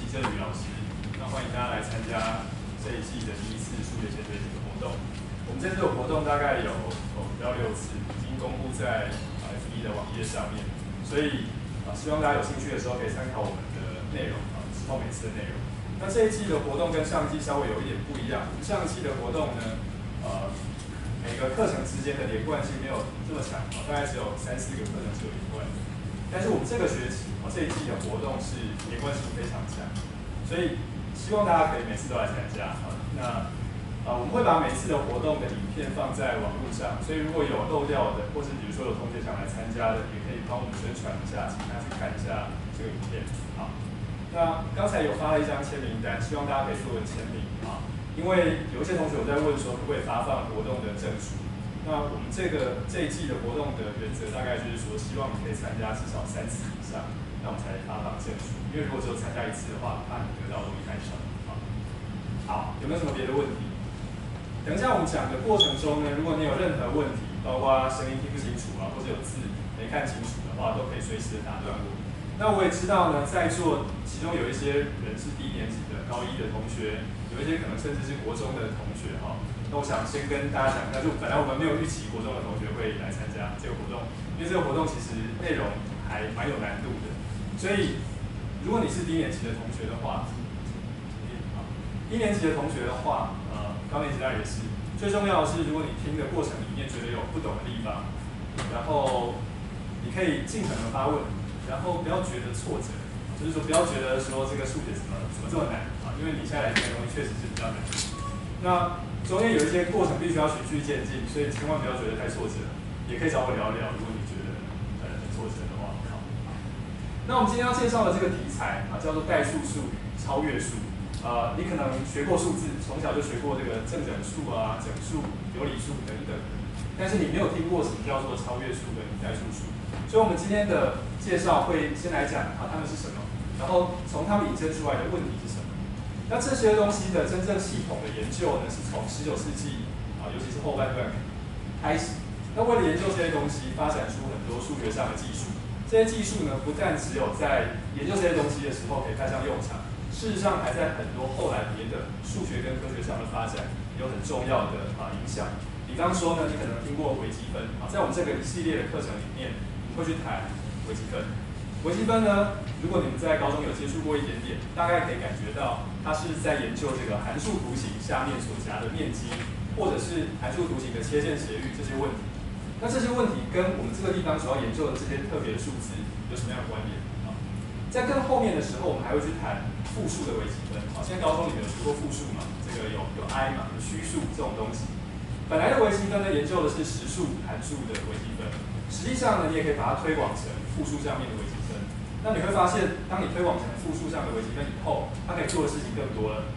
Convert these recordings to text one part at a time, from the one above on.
正宇老师，那欢迎大家来参加这一季的第一次数学潜水艇的活动。我们这次的活动大概有5到6次，已经公布在FB 的网页上面，所以希望大家有兴趣的时候可以参考我们的内容之后每次的内容。那这一季的活动跟上一季稍微有一点不一样，上一季的活动呢，每个课程之间的连贯性没有这么强，大概只有3、4个课程是有连贯的。但是我们这个学期这一季的活动是连贯性非常强，所以希望大家可以每次都来参加。那我们会把每次的活动的影片放在网络上，所以如果有漏掉的，或是比如说有同学想来参加的，也可以帮我们宣传一下，请大家去看一下这个影片。好，那刚才有发了一张签名单，希望大家可以作为签名啊，因为有一些同学有在问说可不可以发放活动的证书。那我们这一季的活动的原则大概就是说，希望你可以参加至少3次以上，那我们才发放证书。因为如果只有参加1次的话，怕你得到的东西太少。好，有没有什么别的问题？等一下我们讲的过程中呢，如果你有任何问题，包括声音听不清楚或者有字没看清楚的话，都可以随时的打断我。那我也知道呢，在座其中有一些人是低年级的高1的同学，有一些可能甚至是国中的同学那我想先跟大家讲一下，就本来我们没有预期国中的同学会来参加这个活动，因为这个活动其实内容还蛮有难度的，所以如果你是低年级的同学的话，低年级的同学的话，高年级当然也是。最重要的是，如果你听的过程里面觉得有不懂的地方，然后你可以尽可能发问，然后不要觉得挫折，就是说不要觉得说这个数学怎么这么难因为你现在来听的东西确实是比较难。那中间有一些过程必须要循序渐进，所以千万不要觉得太挫折，也可以找我聊聊，如果你觉得很挫折的话。好，那我们今天要介绍的这个题材叫做代数术与超越数。你可能学过数字，从小就学过这个正整数整数、有理数等等，但是你没有听过什么叫做超越数跟代数数，所以我们今天的介绍会先来讲它们是什么，然后从它们引申出来的问题是什么。那这些东西的真正系统的研究呢，是从19世纪尤其是后半段开始。那为了研究这些东西，发展出很多数学上的技术。这些技术呢，不但只有在研究这些东西的时候可以派上用场，事实上还在很多后来别的数学跟科学上的发展有很重要的影响。比方说呢，你可能听过微积分在我们这个一系列的课程里面，我们会去谈微积分。微积分呢，如果你们在高中有接触过一点点，大概可以感觉到它是在研究这个函数图形下面所夹的面积，或者是函数图形的切线斜率这些问题。那这些问题跟我们这个地方所要研究的这些特别的数字有什么样的关联在更后面的时候，我们还会去谈复数的微积分现在高中里面有学过复数嘛？这个有 i 嘛，有虚数这种东西。本来的微积分呢，研究的是实数、函数的微积分。实际上呢，你也可以把它推广成复数上面的微积分。那你会发现，当你推广成复数上的微积分以后，它可以做的事情更多了。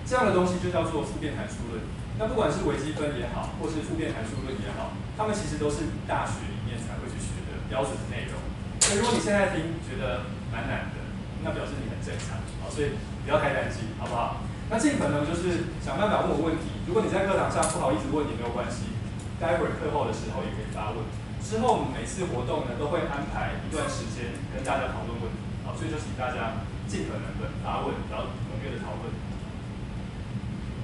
这样的东西就叫做复变函数论。那不管是微积分也好，或是复变函数论也好，它们其实都是大学里面才会去学的标准的内容。所以如果你现在听觉得蛮难的，那表示你很正常所以不要太担心，好不好？那尽可能就是想办法问我问题。如果你在课堂上不好意思问也没有关系，待会儿课后的时候也可以发问。之后我们每次活动呢都会安排一段时间跟大家讨论问题所以就请大家尽可能的发问，然后踊跃的讨论。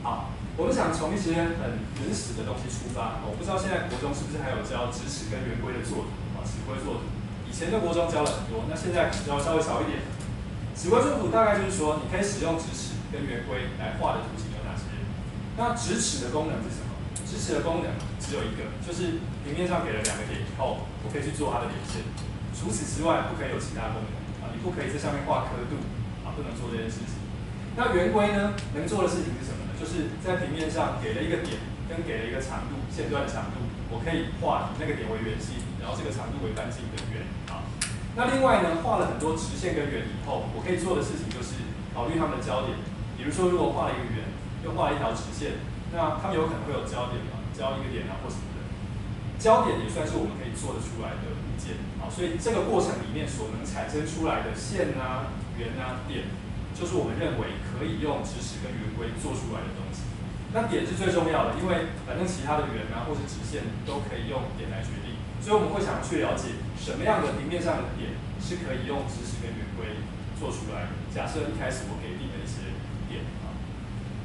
好，我们想从一些很原始的东西出发我不知道现在国中是不是还有教直尺跟圆规的作图尺规作图。以前的国中教了很多，那现在可能教稍微少一点。尺规作图大概就是说，你可以使用直尺跟圆规来画的图形有哪些？那直尺的功能是什么？直尺的功能只有一个，就是平面上给了2个点以后，我可以去做它的连线。除此之外，不可以有其他功能你不可以在上面画刻度不能做这件事情。那圆规呢，能做的事情是什么呢？就是在平面上给了一个点，跟给了一个长度，线段的长度，我可以画以那个点为圆心，然后这个长度为半径的圆那另外呢，画了很多直线跟圆以后，我可以做的事情就是考虑它们的焦点。比如说，如果画了一个圆，又画了一条直线，那它们有可能会有焦点交一个点或什么的。焦点也算是我们可以做得出来的物件所以这个过程里面所能产生出来的线圆点，就是我们认为可以用直尺跟圆规做出来的东西。那点是最重要的，因为反正其他的圆或是直线都可以用点来决定。所以我们会想去了解什么样的平面上的点是可以用直尺跟圆规做出来。假设一开始我给定了一些点啊，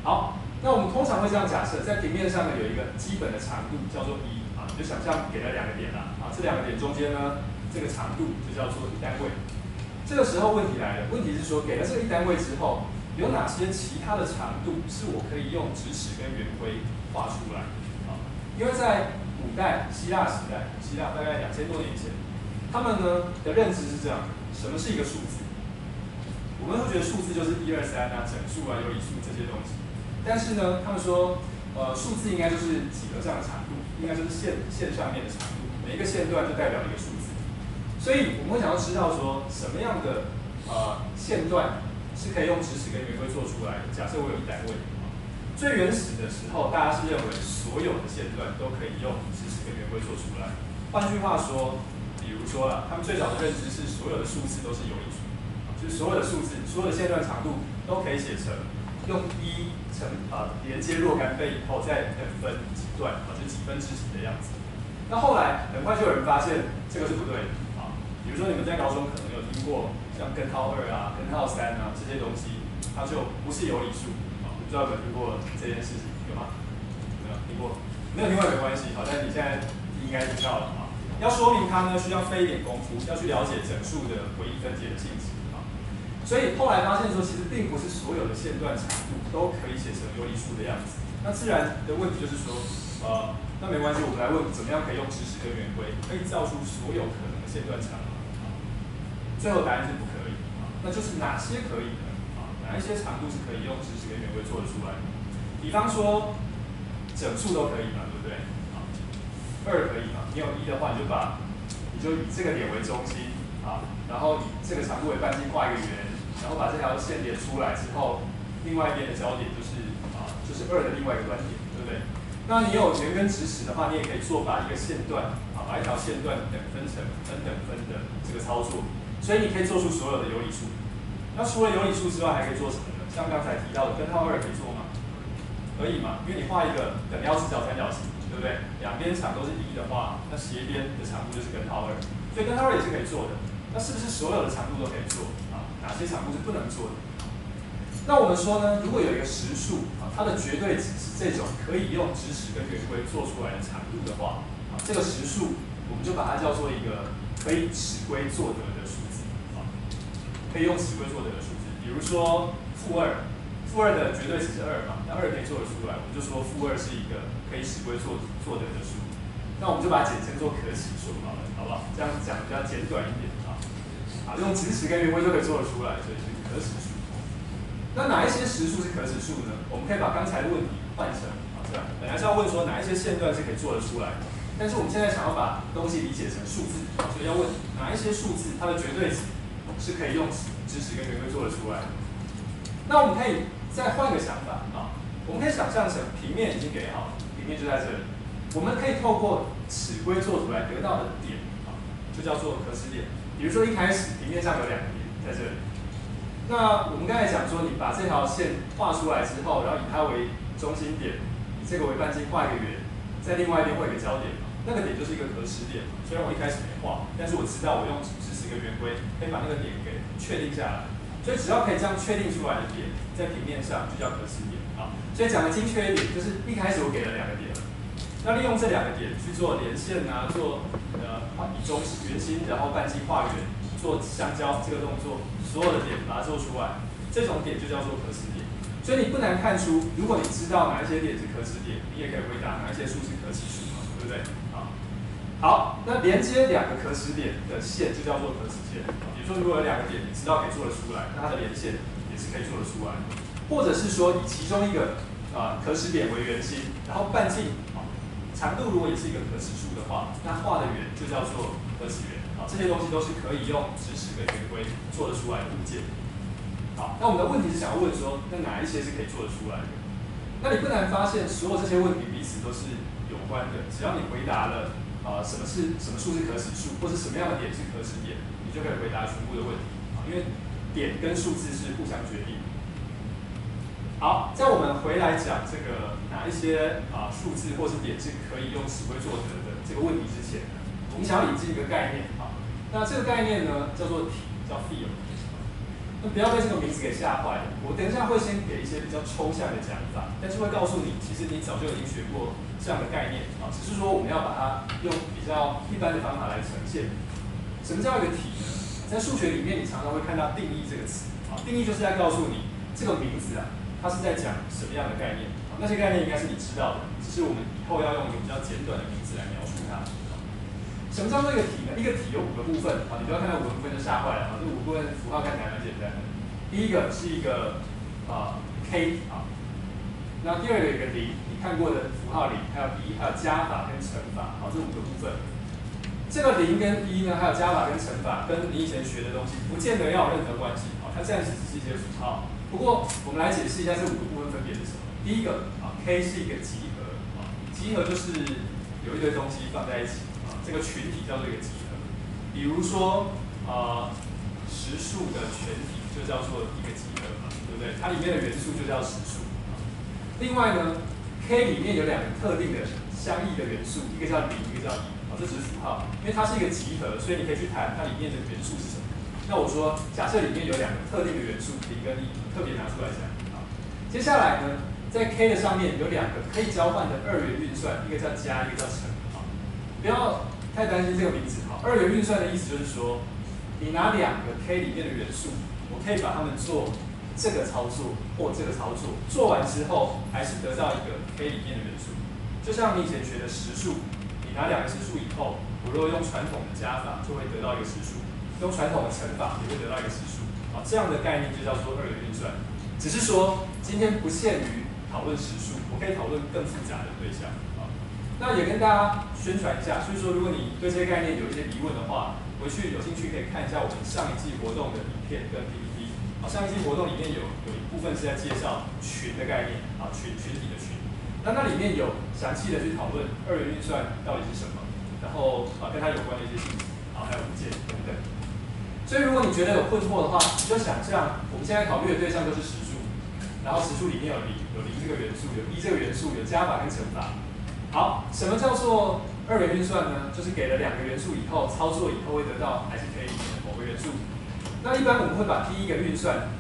好，那我们通常会这样假设，在平面上呢有一个基本的长度叫做一啊，你就想象给了2个点啦啊，这2个点中间呢这个长度就叫做1单位。这个时候问题来了，问题是说给了这个1单位之后，有哪些其他的长度是我可以用直尺跟圆规画出来啊？因为在古代希腊时代，希腊大概2000多年前，他们呢的认知是这样的：什么是一个数字？我们会觉得数字就是1、2、3啊，整数啊、有理数这些东西。但是呢，他们说，数字应该就是几何上的长度，应该就是线上面的长度，每一个线段就代表一个数字。所以我们会想要知道说，什么样的线段是可以用直尺跟圆规做出来的？假设我有1单位。最原始的时候，大家是认为所有的线段都可以用直尺跟圆规做出来。换句话说，比如说啦，他们最早的认知是所有的数字都是有理数，就是所有的数字、所有的线段长度都可以写成用1乘连接若干倍以后再等分几段就几分之几的样子。那后来很快就有人发现这个是不对的啊。比如说你们在高中可能有听过像根号2啊、根号3啊这些东西，它就不是有理数。不知道有没有听过这件事情？有吗？没有听过？没有听过也没关系，好，但你现在应该知道了啊。要说明它呢，需要费一点功夫，要去了解整数的回忆分解的性质啊。所以后来发现说，其实并不是所有的线段长度都可以写成有理数的样子。那自然的问题就是说，那没关系，我们来问怎么样可以用直尺跟圆规可以造出所有可能的线段长度？最后答案是不可以啊。那就是哪些可以呢？哪一些长度是可以用直尺跟圆规做得出来的？比方说，整数都可以嘛，对不对？2可以嘛？你有1的话，你就以这个点为中心啊，然后以这个长度为半径画一个圆，然后把这条线连出来之后，另外一边的交点就是2的另外一个端点，对不对？那你有圆跟直尺的话，你也可以把一个线段把一条线段等分成n等分的这个操作，所以你可以做出所有的有理数。那除了有理数之外，还可以做什么呢？像刚才提到的根号2可以做吗？可以嘛？因为你画一个等腰直角三角形，对不对？两边长都是1的话，那斜边的长度就是根号2，所以根号2也是可以做的。那是不是所有的长度都可以做啊？哪些长度是不能做的？那我们说呢，如果有一个实数它的绝对值是这种可以用直尺跟圆规做出来的长度的话这个实数我们就把它叫做一个可以尺规作得的数字可以用尺规作得的数字。比如说-2，-2的绝对值是2嘛，那2可以做得出来，我们就说-2是一个可以尺规作得的数。那我们就把它简称做可尺数好了，好不好？这样讲比较简短一点用直尺跟圆规就可以做得出来，所以是可尺数。那哪一些实数是可尺数呢？我们可以把刚才的问题换成这样，本来是要问说哪一些线段是可以做得出来的，但是我们现在想要把东西理解成数字，所以要问哪一些数字它的绝对值是可以用直尺跟圆规做得出来的。那我们可以再换个想法我们可以想象成平面已经给好了，平面就在这里，我们可以透过尺规做出来得到的点就叫做可尺点。比如说一开始平面上有2个点在这里。那我们刚才讲说，你把这条线画出来之后，然后以它为中心点，以这个为半径画一个圆，在另外一边会有一个焦点那个点就是一个可尺点虽然我一开始没画，但是我知道我用直尺跟圆规可以把那个点给确定下来。所以只要可以这样确定出来的点，在平面上就叫可尺点所以讲的精确一点，就是一开始我给了2个点了，那利用这2个点去做连线做以中心圆心，然后半径画圆，做相交这个动作。所有的点把它做出来，这种点就叫做可尺点。所以你不难看出，如果你知道哪一些点是可尺点，你也可以回答哪一些数是可尺数对不对？好，那连接2个可尺点的线就叫做可尺线。比如说，如果有2个点，你知道可以做得出来，那它的连线也是可以做得出来。或者是说，以其中一个可尺点为圆心，然后半径长度如果也是一个可尺数的话，那画的圆就叫做可尺圆。这些东西都是可以用直尺跟圆规做得出来的物件。好，那我们的问题是想要问说，那哪一些是可以做得出来的？那你不难发现，所有这些问题彼此都是有关的。只要你回答了什么数是可尺数，或是什么样的点是可尺点，你就可以回答全部的问题因为点跟数字是互相决定。好，在我们回来讲这个哪一些数字或是点是可以用尺规作得的这个问题之前，我们想要引进一个概念那这个概念呢叫做体，叫 field。那不要被这个名字给吓坏了。我等一下会先给一些比较抽象的讲法，但是会告诉你，其实你早就已经学过这样的概念啊，只是说我们要把它用比较一般的方法来呈现。什么叫一个题呢？在数学里面，你常常会看到定义这个词啊，定义就是在告诉你这个名字啊，它是在讲什么样的概念啊？那些概念应该是你知道的，只是我们以后要用一个比较简短的名字来描述它。什么叫做一个题呢？一个题有5个部分啊，你不要看到5个部分就吓坏了啊。这5个部分符号看起来蛮简单的。第一个是一个k 啊，那第二个有一个0，你看过的符号0，还有1，还有加法跟乘法，好，这5个部分。这个0跟1呢，还有加法跟乘法，跟你以前学的东西不见得要有任何关系啊，它暂时只是一些符号。不过我们来解释一下这5个部分分别是什么。第一个啊 ，k 是一个集合啊，集合就是有一堆东西放在一起。这个群体叫做一个集合，比如说实数的全体就叫做一个集合嘛，对不对？它里面的元素就叫实数。另外呢 ，k 里面有2个特定的相异的元素，一个叫0，一个叫1，这只是符号，因为它是一个集合，所以你可以去谈它里面的元素是什么。那我说，假设里面有2个特定的元素0跟1，特别拿出来讲啊。接下来呢，在 k 的上面有2个可以交换的2元运算，一个叫加，一个叫乘。不要太担心这个名字哈。2元运算的意思就是说，你拿2个 k 里面的元素，我可以把它们做这个操作或这个操作，做完之后还是得到一个 k 里面的元素。就像你以前学的实数，你拿2个实数以后，我如果用传统的加法，就会得到一个实数；用传统的乘法，也会得到一个实数。啊，这样的概念就叫做2元运算。只是说今天不限于讨论实数，我可以讨论更复杂的对象。那也跟大家宣传一下，所以说如果你对这些概念有一些疑问的话，回去有兴趣可以看一下我们上一季活动的影片跟 PPT。啊，上一季活动里面有一部分是在介绍群的概念啊，群体的群。那里面有详细的去讨论2元运算到底是什么，然后跟它有关的一些性质，还有物件等等。所以如果你觉得有困惑的话，你就想象我们现在考虑的对象就是实数，然后实数里面有0这个元素，有1这个元素，有加法跟乘法。好，什么叫做2元运算呢？就是给了2个元素以后，操作以后会得到还是 k 里面的某个元素。那一般我们会把第一个运算，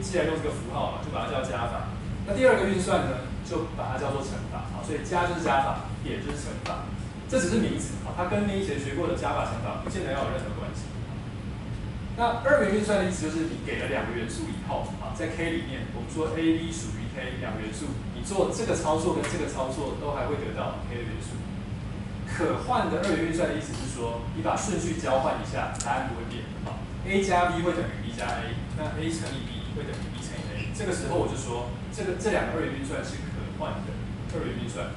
既然用这个符号嘛，就把它叫加法。那第2个运算呢，就把它叫做乘法。好，所以加就是加法，点就是乘法。这只是名词，好，它跟你以前学过的加法、乘法不见得要有任何关系。那2元运算的意思就是你给了2个元素以后，啊，在 k 里面，我们说 a、b 属于 k 2个元素。做这个操作跟这个操作都还会得到 k 的元素。可换的2元运算的意思是说，你把顺序交换一下，答案不会变。a 加 b 会等于 b 加 a， 那 a 乘以 b 会等于 b 乘以 a。这个时候我就说，这2个2元运算是可换的2元运算。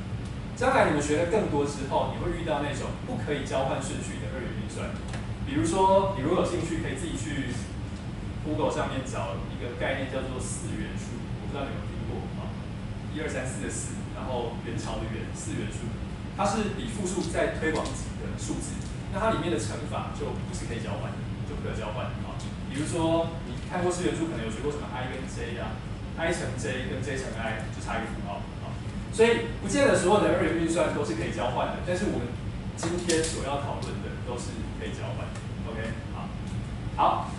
将来你们学的更多之后，你会遇到那种不可以交换顺序的2元运算。比如说，你如果有兴趣，可以自己去 Google 上面找一个概念叫做4元数，我不知道你们有没有听过啊？1、2、3、4的4，然后元朝的元4元数，它是比复数再推广几的数字，那它里面的乘法就不是可以交换的，就不可交换啊。比如说你看过4元数，可能有学过什么 i 跟 j 啊 ，i 乘 j 跟 j 乘 i 就差一个符号啊，所以不见得所有的2元运算都是可以交换的，但是我们今天所要讨论的都是可以交换的 ，OK 好。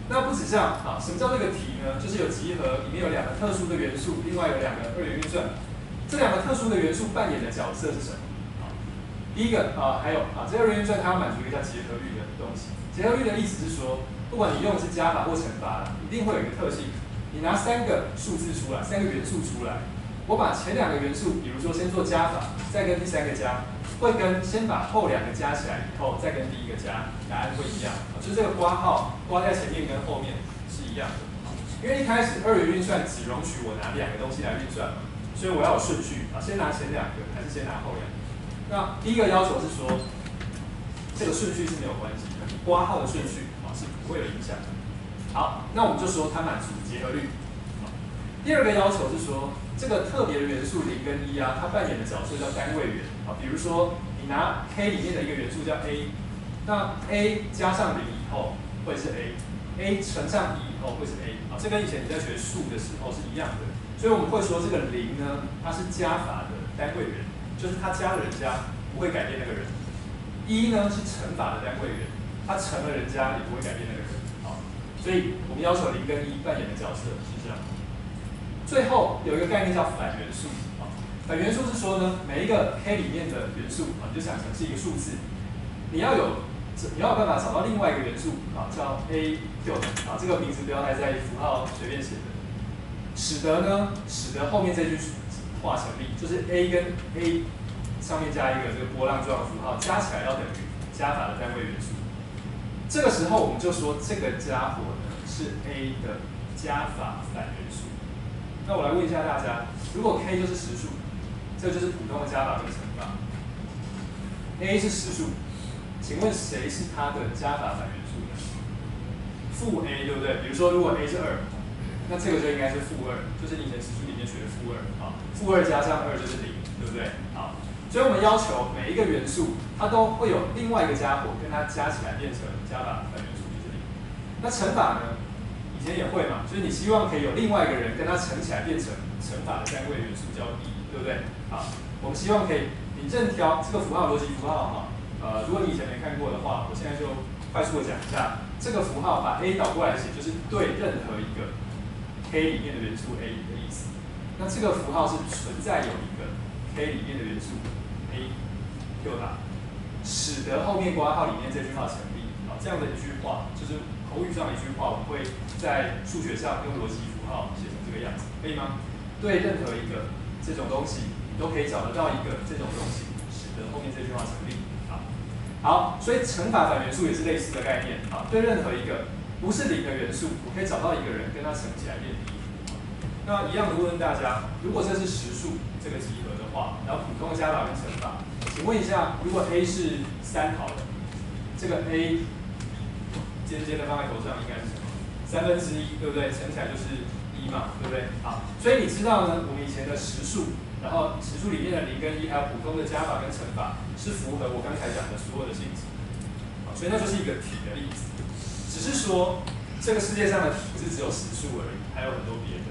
那不止这样啊，什么叫这个题呢？就是有集合，里面有2个特殊的元素，另外有2个2元运算。这2个特殊的元素扮演的角色是什么？第一个还有这2元运算它要满足一个叫结合律的东西。结合律的意思是说，不管你用的是加法或乘法，一定会有一个特性。你拿3个数字出来，3个元素出来，我把前2个元素，比如说先做加法，再跟第3个加。会跟先把后2个加起来以后，再跟第1个加，答案会一样。就是这个括号挂在前面跟后面是一样的。因为一开始2元运算只容许我拿2个东西来运算嘛，所以我要有顺序啊，先拿前2个还是先拿后2个？那第一个要求是说，这个顺序是没有关系的，括号的顺序是不会有影响的。好，那我们就说它满足结合律。第2个要求是说，这个特别的元素0跟1它扮演的角色叫单位元。比如说你拿 k 里面的一个元素叫 a， 那 a 加上0以后会是 a，a 乘上1以后会是 a， 这跟以前你在学数的时候是一样的。所以我们会说这个0呢，它是加法的单位元，就是它加了人家不会改变那个人。1呢是乘法的单位元，它乘了人家也不会改变那个人。所以我们要求0跟1扮演的角色是这样。最后有一个概念叫反元素啊，反元素是说呢，每一个 K 里面的元素啊，你就想成是一个数字，你要有办法找到另外一个元素啊，叫 A 就啊，这个名字不要太在意，符号随便写的，使得后面这句话成立，就是 A 跟 A 上面加一个这个波浪状的符号，加起来要等于加法的单位元素。这个时候我们就说这个家伙呢是 A 的加法反元素。那我来问一下大家，如果 K 就是实数，这就是普通的加法跟乘法。A 是实数，请问谁是它的加法反元素呢？负 A 对不对？比如说如果 A 是2，那这个就应该是负2，就是你以前实数里面学的负2啊，负2加上2就是0，对不对？好，所以我们要求每一个元素它都会有另外一个家伙跟它加起来变成加法反元素就是0。那乘法呢？以前也会嘛，就是你希望可以有另外一个人跟它乘起来变成乘法的单位元素叫1，对不对？好，我们希望可以你任挑这个符号逻辑符号哈，如果你以前没看过的话，我现在就快速的讲一下，这个符号把 A 倒过来写，就是对任何一个 K 里面的元素 A 的意思。那这个符号是存在有一个 K 里面的元素 A 右打，使得后面括号里面这句话成立。好，这样的一句话就是口语上的一句话，我们会在数学上用逻辑符号写成这个样子，可以吗？对任何一个这种东西，你都可以找得到一个这种东西，使得后面这句话成立。好，所以乘法反元素也是类似的概念啊。对任何一个不是0的元素，我可以找到一个人跟它乘起来变1。那一样的问大家，如果这是实数这个集合的话，然后普通的加法跟乘法，请问一下，如果 A 是3好了，这个 A 尖尖的放在头上应该是什么？1/3，对不对？乘起来就是1嘛，对不对？好，所以你知道呢，我们以前的实数。然后实数里面的0跟1，还有普通的加法跟乘法，是符合我刚才讲的所有的性质。好，所以那就是一个题的例子。只是说，这个世界上的题不是只有实数而已，还有很多别的。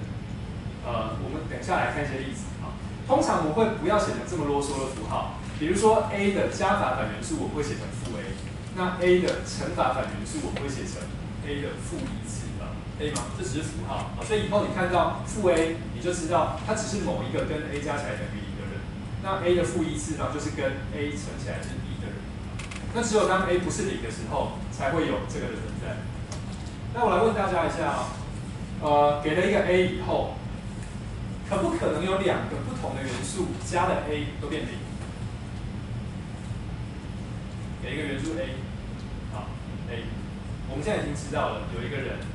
我们等一下来看一些例子啊。通常我会不要写成这么啰嗦的符号，比如说 A 的加法反元素，我会写成负 A。那 A 的乘法反元素，我会写成 A 的负1次。可以吗？这只是符号啊，所以以后你看到负 A， 你就知道它只是某一个跟 A 加起来等于0的人。那 A 的负1次方就是跟 A 乘起来是1的人。那只有当 A 不是0的时候，才会有这个的存在。那我来问大家一下给了一个 A 以后，可不可能有2个不同的元素加了 A 都变0？给一个元素 A， 好 A， 我们现在已经知道了有一个人。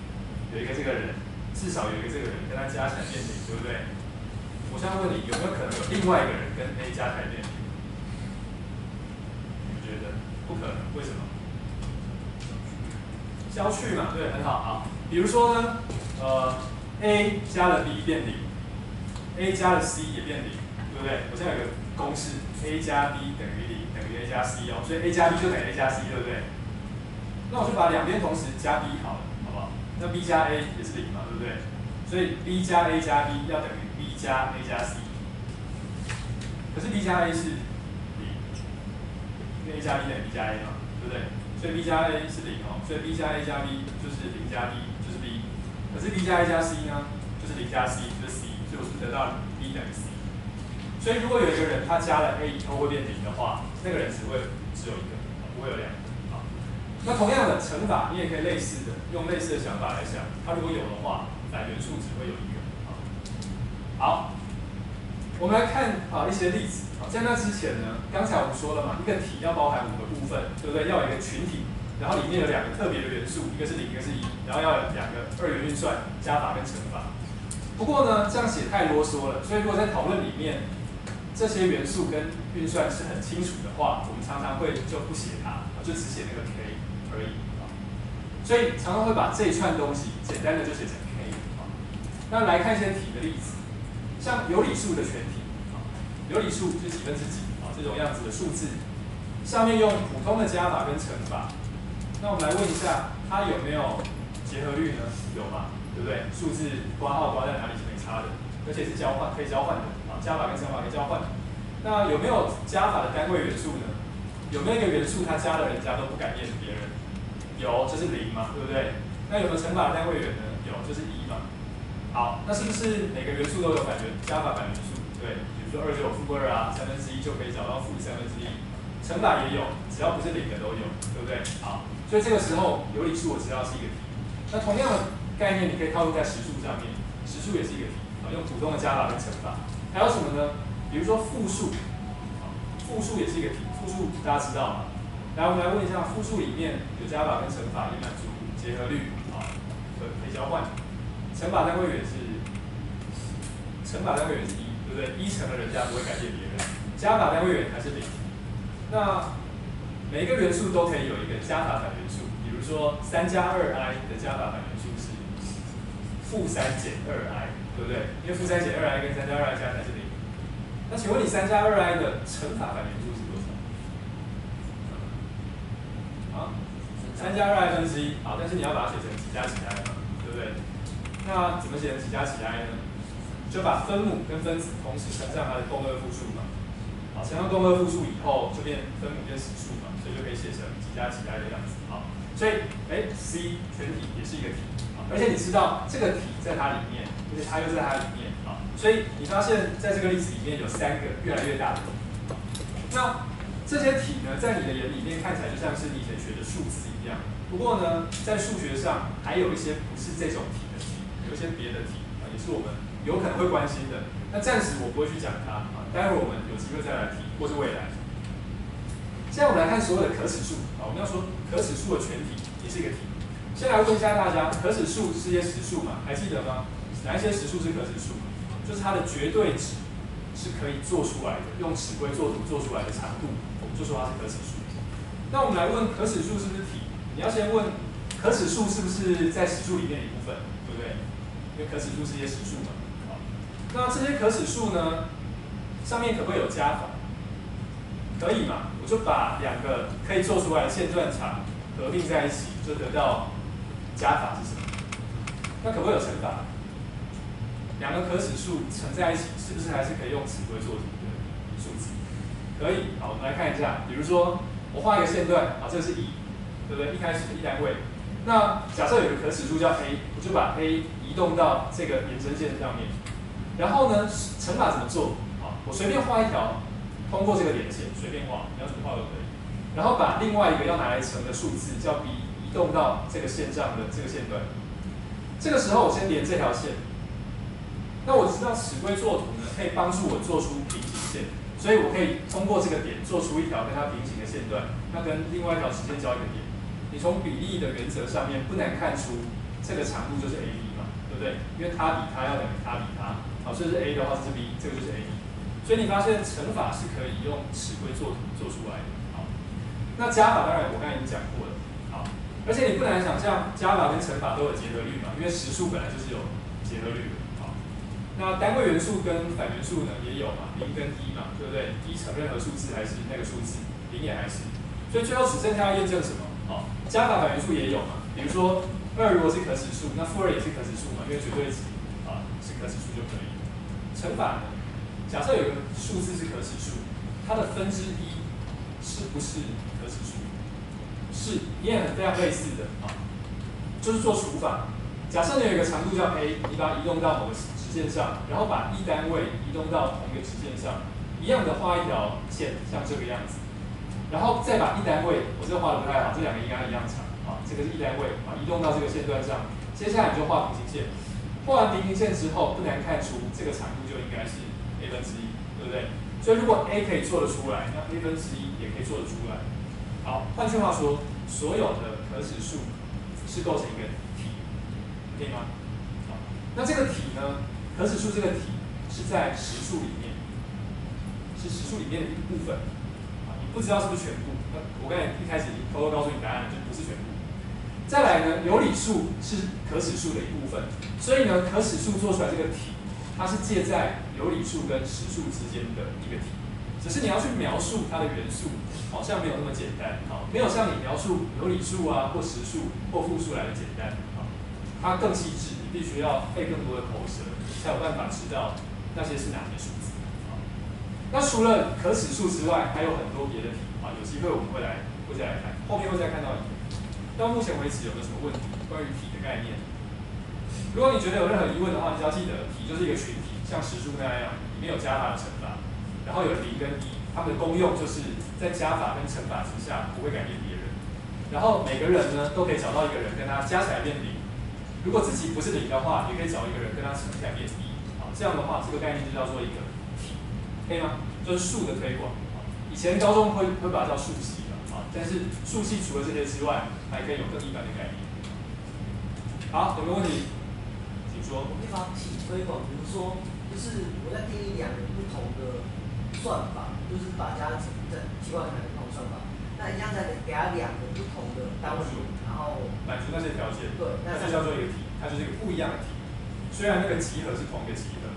有一个这个人，至少有一个这个人跟他加起来变0，对不对？我现在问你，有没有可能有另外一个人跟 A 加起来变0？你们觉得不可能？为什么？消去嘛，对，很好。好，比如说呢，A 加了 B 变0，A 加了 C 也变0，对不对？我现在有个公式 ，A 加 B 等于0，等于 A 加 C 哦，所以 A 加 B 就等于 A 加 C， 对不对？那我就把两边同时加 B 好了。那 B 加 A 也是0嘛，对不对？所以 B 加 A 加 B 要等于 B 加 A 加 C。可是 B 加 A 是0，因为 A 加 B 等于 B 加 A 嘛，对不对？所以 B 加 A 是0哦，所以 B 加 A 加 B 就是0加 B 就是 B。可是 B 加 A 加 C 呢，就是0加 C 就是 C， 所以我是得到 B 等于 C。所以如果有一个人他加了 A 以后会变0的话，那个人只有一个，不会有2个。那同样的乘法，你也可以类似的用类似的想法来想，它如果有的话，反元素只会有1个。好，我们来看一些例子。在那之前呢，刚才我们说了嘛，一个题要包含5个部分，对不对？要有一个群体，然后里面有2个特别的元素，一个是0，一个是1，然后要有2个2元运算，加法跟乘法。不过呢，这样写太啰嗦了，所以如果在讨论里面这些元素跟运算是很清楚的话，我们常常会就不写它，就只写那个 K。而已所以常常会把这一串东西简单的就写成 K 那来看一些题的例子，像有理数的全体有理数是几分之几这种样子的数字，上面用普通的加法跟乘法。那我们来问一下，它有没有结合律呢？有嘛，对不对？数字括号挂在哪里是没差的，而且是可以交换的加法跟乘法可以交换。那有没有加法的单位元素呢？有没有一个元素它加了人家都不改变别人？有，这是0嘛，对不对？那有没有乘法单位元呢？有，就是1嘛。好，那是不是每个元素都有加法反元素？对，比如说2就有-2啊，1/3就可以找到-1/3。乘法也有，只要不是0的都有，对不对？好，所以这个时候有理数我知道是一个题。那同样的概念你可以套用在实数上面，实数也是一个题，用普通的加法跟乘法。还有什么呢？比如说复数，复数也是一个题，复数大家知道吗？来，我们来问一下，复数里面有加法跟乘法，也满足结合律，可以交换。乘法单位元是1，对不对？1乘了人家不会改变别人，加法单位元还是0。那每个元素都可以有一个加法反元素，比如说3加 2i 的加法反元素是-3减 2i， 对不对？因为-3减 2i 跟3加 2i 加起来是0。那请问你3加 2i 的乘法反元素是多少？啊，3加 2i 分之1，好，但是你要把它写成几加几 i 嘛，对不对？那怎么写成几加几 i 呢？就把分母跟分子同时乘上它的共2复数嘛。好，乘上共2复数以后，就变分母变实数嘛，所以就可以写成几加几 i 的样子。好，所以C 全体也是一个题，而且你知道这个题在它里面，而且它又在它里面，啊，所以你发现在这个例子里面有3个越来越大的题。那这些题呢，在你的眼里面看起来就像是你以前学的数字一样，不过呢，在数学上还有一些不是这种题的题，有一些别的题啊，也是我们有可能会关心的。那暂时我不会去讲它啊，待会我们有机会再来提，或是未来。现在我们来看所有的可尺数啊，我们要说可尺数的全体也是一个题。先来问一下大家，可尺数是些实数嘛？还记得吗？哪一些实数是可尺数？就是它的绝对值是可以做出来的，用尺规作图做出来的长度，我们就说它是可尺数。那我们来问可尺数是不是题？你要先问可尺数是不是在实数里面的一部分，对不对？因为可尺数是些实数嘛。那这些可尺数呢，上面可不可以有加法？可以嘛？我就把2个可以做出来的线段长合并在一起，就得到加法是什么？那可不可以有乘法？2个可尺数乘在一起，是不是还是可以用尺规作图的数字？可以。好，我们来看一下，比如说我画一个线段，这个是1，对不对？一开始的1单位。那假设有个可尺数叫 a， 我就把 a 移动到这个延伸线上面。然后呢，乘法怎么做？好，我随便画一条，通过这个连线，随便画，你要怎么画都可以。然后把另外一个要拿来乘的数字叫 b 移动到这个线上的这个线段。这个时候我先连这条线。那我知道尺规作图呢，可以帮助我做出平行线，所以我可以通过这个点做出一条跟它平行的线段，那跟另外一条直接交一个点。你从比例的原则上面不难看出这个长度就是 AB 嘛，对不对？因为它比它要等于它比它。好，这是 A 的话，这是 B， 这个就是 AB。所以你发现乘法是可以用尺规作图做出来的。好，那加法当然我刚才已经讲过了。好，而且你不难想象，加法跟乘法都有结合律嘛，因为实数本来就是有结合律的。好，那单位元素跟反元素呢也有嘛，0跟1嘛，对不对？1乘任何数字还是那个数字，0也还是。所以最后只剩下要验证什么？好，加法反元素也有嘛，比如说2如果是可尺数，那-2也是可尺数嘛，因为绝对值是可尺数就可以。乘法呢？假设有个数字是可尺数，它的1/分是不是可尺数？是，也很非常类似的啊，就是做除法。假设你有一个长度叫 a， 你把它移动到某个直线上，然后把1单位移动到同一个直线上，一样的画一条线，像这个样子，然后再把1单位，我这个画的不太好，这2个应该一样长啊，这个是1单位，移动到这个线段上，接下来你就画平行线。画完平行线之后，不难看出这个长度就应该是 a/1， 对不对？所以如果 a 可以做得出来，那 a/1也可以做得出来。好，换句话说，所有的可尺数是构成一个题，可以吗？好，那这个题呢，可尺数这个题是在实数里面，是实数里面的一部分。你不知道是不是全部？那我刚才一开始已经偷偷告诉你答案了，就不是全部。再来呢，有理数是可尺数的一部分，所以呢，可尺数做出来这个题，它是介在有理数跟实数之间的一个题。只是你要去描述它的元素，好像没有那么简单，没有像你描述有理数啊或实数或复数来的简单，它更细致，你必须要费更多的口舌，才有办法知道那些是哪些数字。那除了可尺数之外，还有很多别的题啊，有机会我们会再来看，后面会再看到一个。到目前为止有没有什么问题？关于体的概念？如果你觉得有任何疑问的话，你只要记得体就是一个群体，像实数那样，里面有加法的乘法，然后有零跟一，它们的功用就是在加法跟乘法之下不会改变别人。然后每个人呢都可以找到一个人跟他加起来变零。如果自己不是零的话，也可以找一个人跟他乘起来变一。好，这样的话，这个概念就叫做一个体，可以吗？就是数的推广。以前高中会把它叫数系的啊，但是数系除了这些之外，还可以有更一般的概念。好，有没有问题？请说。我可以把体推广，比如说，就是我在定义两个不同的算法，就是把加乘在奇怪的不同算法，那一样再给它两个不同的单位，然后满足那些条件，对，那就叫做一个题，它就是一个不一样的题。虽然那个集合是同一个集合，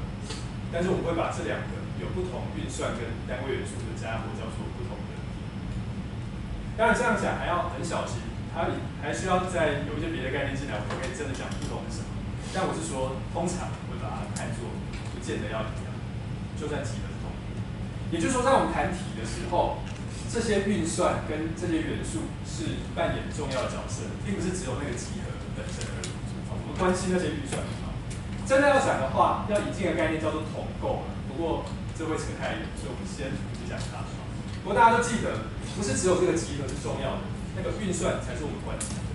但是我们会把这两个有不同运算跟单位元素的家伙叫做不同的题。当然这样讲还要很小心，它还需要再有一些别的概念进来，我们可以真的讲不同是什么。但我是说，通常会把它看作不见得要一样，就算集合是同一个。也就是说，在我们谈题的时候，这些运算跟这些元素是扮演重要的角色，并不是只有那个集合本身而已。我们关心那些运算啊。真的要讲的话，要引进的概念叫做统构。不过这会扯太远，所以我们先不讲它。不过大家都记得，不是只有这个集合是重要的，那个运算才是我们关心的。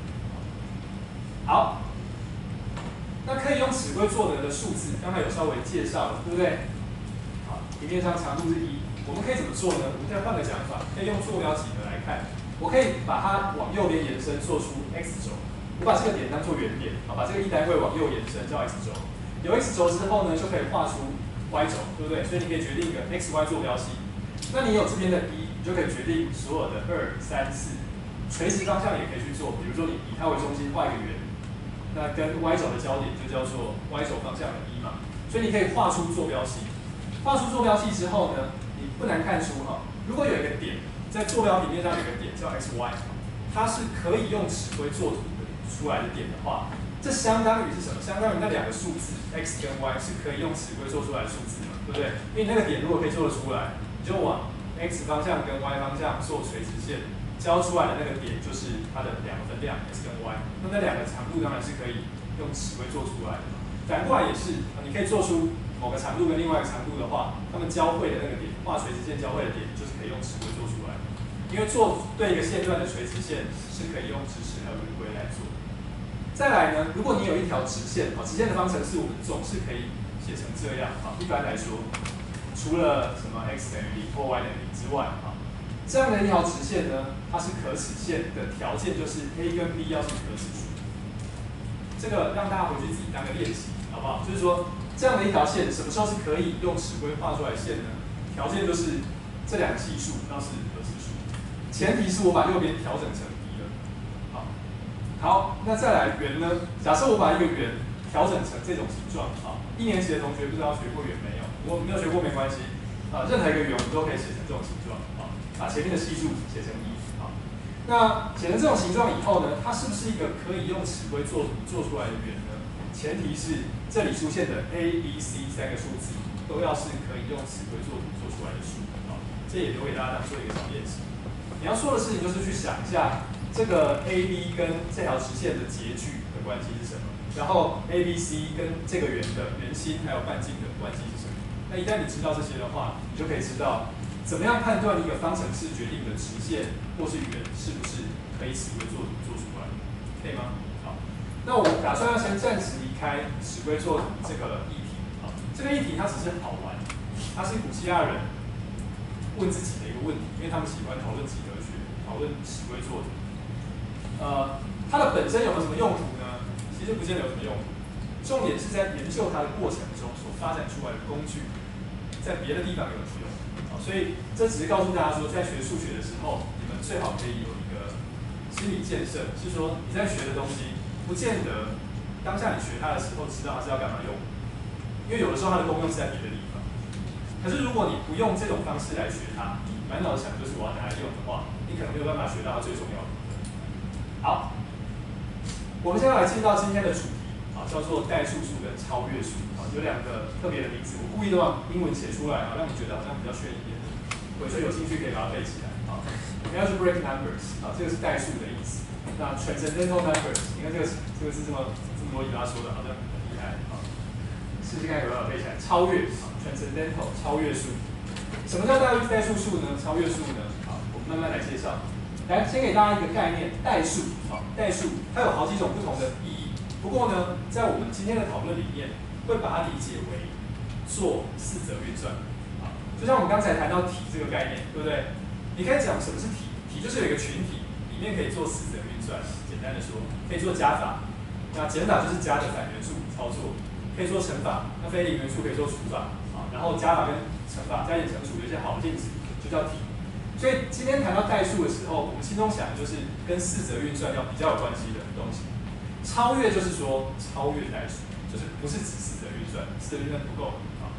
好，那可以用尺规做的数字，刚才有稍微介绍了，对不对？好，平面上长度是1。我们可以怎么做呢？我们再换个讲法，可以用坐标几何来看。我可以把它往右边延伸，做出 x 轴。我把这个点当做原点，好，把这个一单位往右延伸叫 x 轴。有 x 轴之后呢，就可以画出 y 轴，对不对？所以你可以决定一个 x y 坐标系。那你有这边的1，你就可以决定所有的2、3、4。垂直方向也可以去做，比如说你以它为中心画一个圆，那跟 y 轴的交点就叫做 y 轴方向的1嘛。所以你可以画出坐标系。画出坐标系之后呢，你不难看出哈，如果有一个点在坐标平面上有一个点叫 x y， 它是可以用尺规作图出来的点的话，这相当于是什么？相当于那两个数字 x 跟 y 是可以用尺规做出来的数字嘛，对不对？因为你那个点如果可以做得出来，你就往 x 方向跟 y 方向做垂直线，交出来的那个点就是它的两个分量 x 跟 y， 那两个长度当然是可以用尺规做出来的。反过来也是，你可以做出某个长度跟另外一个长度的话，它们交汇的那个点，画垂直线交汇的点，就是可以用尺规做出来的。因为做对一个线段的垂直线是可以用直尺还有圆规来做。再来呢，如果你有一条直线，直线的方程式我们总是可以写成这样啊。一般来说，除了什么 x 等于0或 y 等于0之外啊，这样的一条直线呢，它是可尺线的条件就是 a 跟 b 要是可尺数。这个让大家回去自己当个练习，好不好？就是说，这样的一条线什么时候是可以用尺规画出来的线呢？条件就是这两个系数要是可尺数，前提是我把右边调整成1了。好，那再来圆呢？假设我把一个圆调整成这种形状，一年级的同学不知道学过圆没有？如果没有学过没关系，任何一个圆我们都可以写成这种形状，把前面的系数写成1。那写成这种形状以后呢，它是不是一个可以用尺规做出来的圆呢？前提是这里出现的 a、b、c 三个数字都要是可以用尺规做出来的数。这也留给大家当做一个小练习。你要做的事情就是去想一下这个 a、b 跟这条直线的截距的关系是什么，然后 a、b、c 跟这个圆的圆心还有半径的关系是什么。那一旦你知道这些的话，你就可以知道怎么样判断一个方程式决定的直线或是圆是不是可以尺规做出来，可以吗？好，那我打算要先暂时离开尺规作图这个议题。这个议题它只是好玩，它是古希腊人问自己的一个问题，因为他们喜欢讨论几何学，讨论尺规作图。它的本身有没有什么用途呢？其实不见得有什么用途，重点是在研究它的过程中所发展出来的工具，在别的地方有什么用。所以这只是告诉大家说，在学数学的时候，你们最好可以有一个心理建设，是说你在学的东西，不见得当下你学它的时候知道它是要干嘛用，因为有的时候它的功用是在别的地方。可是如果你不用这种方式来学它，你满脑子想就是我要拿来用的话，你可能没有办法学到它最重要的。好，我们现在来进到今天的主题，叫做代数数跟超越数。有两个特别的名字，我故意都把英文写出来，让你觉得好像比较炫一点。回去有兴趣可以把它背起来。OK， algebraic numbers 啊，这个是代数的意思。那 transcendental numbers， 你看这个是这么多语法说的，好像很厉害啊。试试看有没有背起来，超越 transcendental 超越数。什么叫代数数呢？超越数呢？好，我们慢慢来介绍。来，先给大家一个概念，代数。好，代数它有好几种不同的意义。不过呢，在我们今天的讨论里面，会把它理解为做四则运算。啊，就像我们刚才谈到体这个概念，对不对？你可以讲什么是体？体就是有一个群体，里面可以做四则运算。简单的说，可以做加法。那减法就是加的反元素操作。可以做乘法，那非零元素可以做除法。啊，然后加法跟乘法加减乘除有一些好进值，就叫体。所以今天谈到代数的时候，我们心中想的就是跟四则运算要比较有关系的东西。超越就是说超越代数，就是不是指四则运算，四则运算不够啊。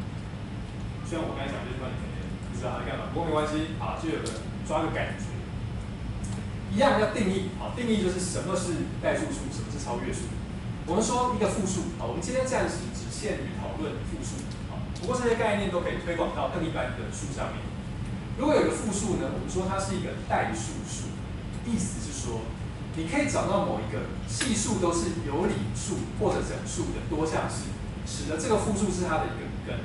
虽然我刚才讲这句话你可能不知道它在干嘛，不过没关系啊，就有个抓个感觉。一样要定义，好，定义就是什么是代数数，什么是超越数。我们说一个复数，好，我们今天暂时只限于讨论复数，好，不过这些概念都可以推广到更一般的数上面。如果有个复数呢，我们说它是一个代数数，意思是说，你可以找到某一个系数都是有理数或者整数的多项式，使得这个复数是它的一个根，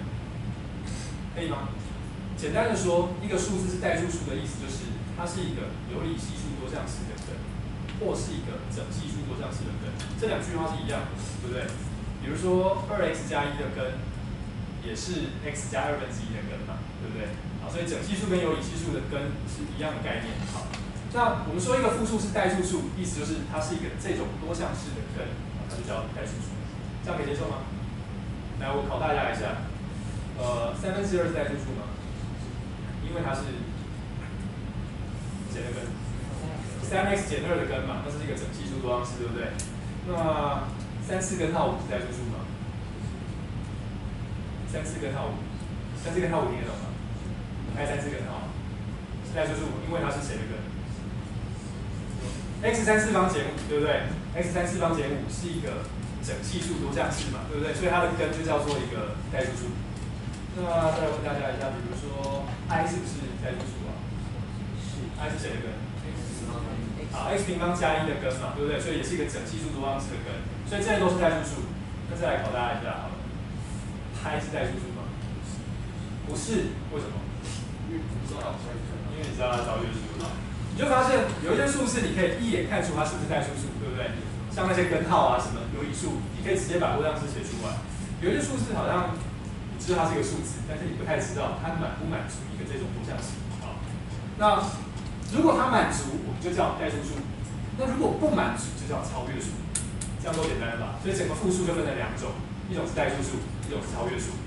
可以吗？简单的说，一个数字是代数数的意思就是它是一个有理系数多项式的根，或是一个整系数多项式的根。这两句话是一样的，对不对？比如说2x 加1的根也是 x 加1/2的根嘛，对不对？好，所以整系数跟有理系数的根是一样的概念。好，那我们说一个复数是代数数，意思就是它是一个这种多项式的根，它就叫代数数。这样可以接受吗？来，我考大家一下，2/3是代数数吗？因为它是减的根，3x 减2的根嘛，那是一个整系数多项式，对不对？那3/4根号5是代数数吗？3/4根号5，3/4根号5听得懂吗？还3/4根号是代数数，因为它是谁的根 ？x3/4减5，对不对 ？x3/4减5是一个整系数多项式嘛，对不对？所以它的根就叫做一个代数数。那再来问大家一下，比如说 i 是不是代数数啊？是 ，i 是谁的根？好 ，x 平方加1的根嘛，对不对？所以也是一个整系数多项式的根，所以这些都是代数数。那再来考大家一下好了，派是代数数吗？不是，为什么？因为你知道它超越数嘛。你就发现有一些数字你可以一眼看出它是不是代数数，对不对？像那些根号啊，什么有理数，你可以直接把多项式写出来。有一些数字好像你知道它是一个数字，但是你不太知道它满不满足一个这种多项式。好，那如果它满足，我们就叫代数数；那如果不满足，就叫超越数。这样都简单了吧？所以整个复数就分成两种，一种是代数数，一种是超越数。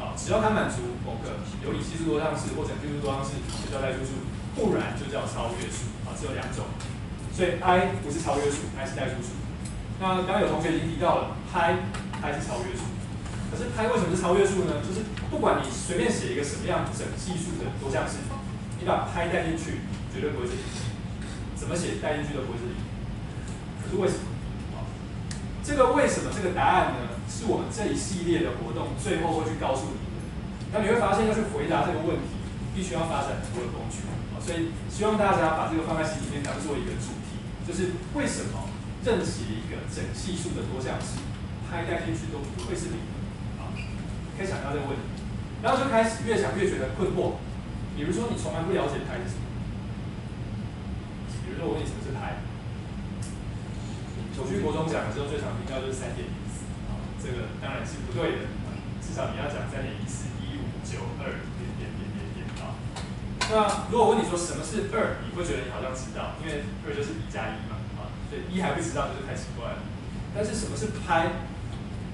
好，只要它满足某个有理系数多项式或整系数多项式，就叫代数数，不然就叫超越数。啊，只有两种。所以 i 不是超越数 ，i 是代数数。那刚刚有同学已经提到了，派是超越数。可是派为什么是超越数呢？就是不管你随便写一个什么样整系数的多项式，你把派带进去，绝对不会是零。怎么写带进去都不会是零。可是为什么？这个为什么这个答案呢？是我们这一系列的活动最后会去告诉你的。那你会发现要去回答这个问题，必须要发展很多的工具。所以希望大家把这个放在心里面当做一个主题，就是为什么任写一个整系数的多项式，派带进去都不会是零。啊，可以想到这个问题，然后就开始越想越觉得困惑。比如说你从来不了解派是什么，比如说我问你什么是派。我去国中讲的时候，最常听到就是3.14，啊，这个当然是不对的，至少你要讲3.141592啊。那如果问你说什么是2，你会觉得你好像知道，因为2就是1加1嘛，啊，所以1还不知道就是太奇怪了。但是什么是派？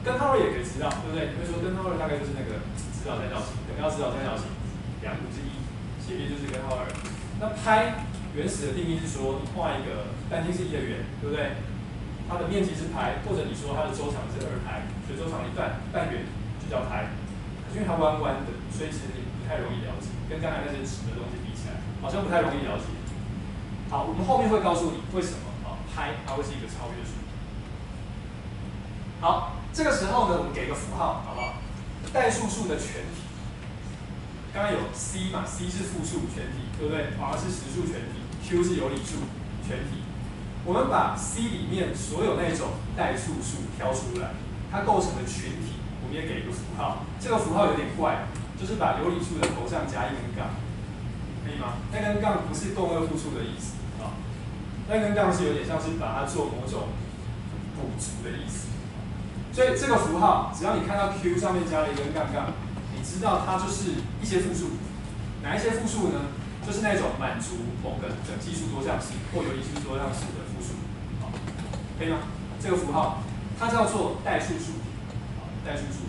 根号2也可以知道，对不对？你会说根号2大概就是那个指导三角形，等腰指导三角形2股之1，斜率就是根号2。那派原始的定义是说，你画一个半径是1的圆，对不对？它的面积是派，或者你说它的周长是2派，所以周长一半，半圆就叫派。可是因为它弯弯的，所以其实你不太容易了解，跟刚才那些直的东西比起来，好像不太容易了解。好，我们后面会告诉你为什么派它会是一个超越数。好，这个时候呢，我们给个符号，好不好？代数数的全体，刚刚有 c 嘛 ，c 是复数全体，对不对？r 是实数全体， Q 是有理数全体。我们把 C 里面所有那种代数数挑出来，它构成的群体，我们也给一个符号。这个符号有点怪，就是把有理数的头上加一根杠，可以吗？那根杠不是共二复数的意思啊，那根杠是有点像是把它做某种补足的意思。所以这个符号，只要你看到 Q 上面加了一根杠杠，你知道它就是一些复数。哪一些复数呢？就是那种满足某个等级数多项式或有理数多项式的复数，好，可以吗？这个符号它叫做代数数，代数数。